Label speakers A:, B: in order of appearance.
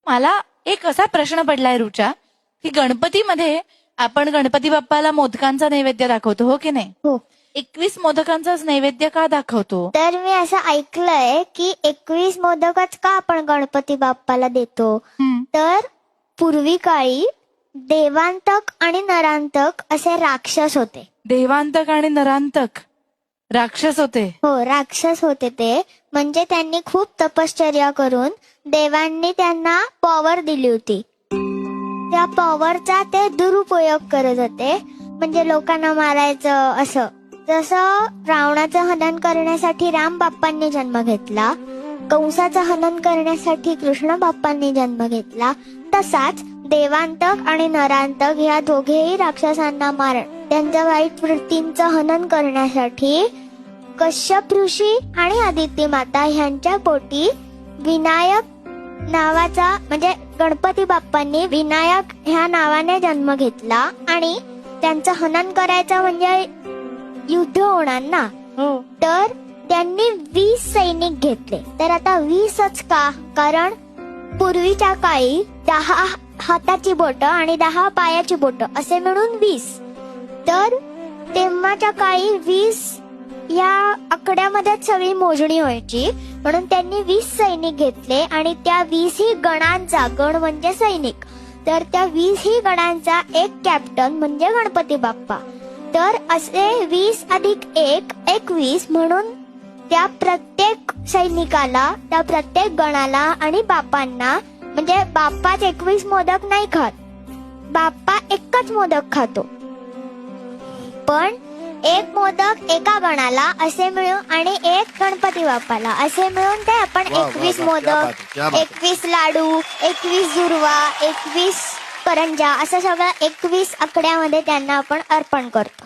A: मला एक असा प्रश्न पडलाय रुचा, की गणपतीमध्ये आपण गणपती बाप्पाला मोदकांचा नैवेद्य दाखवतो, हो की नाही?
B: हो.
A: 21 मोदकांचाच नैवेद्य का दाखवतो?
B: तर मी असं ऐकलंय की 21 मोदकच का आपण गणपती बाप्पाला देतो, तर पूर्वी काळी देवांतक आणि नरांतक असे राक्षस होते.
A: देवांतक आणि नरांतक राक्षस होते.
B: हो, राक्षस होते ते. म्हणजे त्यांनी खूप तपश्चर्या करून देवांनी त्यांना पॉवर दिली होती. त्या पॉवरचा ते दुरुपयोग करत होते, म्हणजे लोकांना मारायचं. असं जसं रावणाचं हनन करण्यासाठी राम बाप्पांनी जन्म घेतला, कंसाचं हनन करण्यासाठी कृष्ण बाप्पांनी जन्म घेतला, तसाच देवांतक आणि नरांतक ह्या दोघेही राक्षसांना त्यांच्या वाईट वृत्तींचं हनन करण्यासाठी कश्यप ऋषी आणि आदिती माता ह्यांच्या पोटी विनायक नावाचा, म्हणजे गणपती बाप्पांनी विनायक ह्या नावाने जन्म घेतला. आणि त्यांचं हनन करायचं म्हणजे युद्ध होणार ना,
A: हो.
B: तर त्यांनी 20 सैनिक घेतले. तर आता 20च का? कारण पूर्वीच्या काळी 10 हाताची बोटं आणि 10 पायाची बोटं असे मिळून 20. तर तेव्हाच्या काळी 20 या आकड्यामध्येच सगळी मोजणी व्हायची, म्हणून त्यांनी 20 सैनिक घेतले. आणि त्या 20 ही गणांचा, गण म्हणजे सैनिक, तर त्या 20 ही गणांचा एक कॅप्टन म्हणजे गणपती बाप्पा. तर असे 20 अधिक 1 21 म्हणून त्या प्रत्येक सैनिकाला, त्या प्रत्येक गणाला आणि बाप्पांना, म्हणजे बाप्पाच 21 मोदक नाही खात, बाप्पा एकच मोदक खातो. पण एक मोदक एका गणाला असे मिळून आणि एक गणपती बाप्पाला असे मिळून ते आपण 21 मोदक, 21 लाडू, 21 दुर्वा, 21 करंजा असं सगळं 21 आकड्यामध्ये त्यांना आपण अर्पण करतो.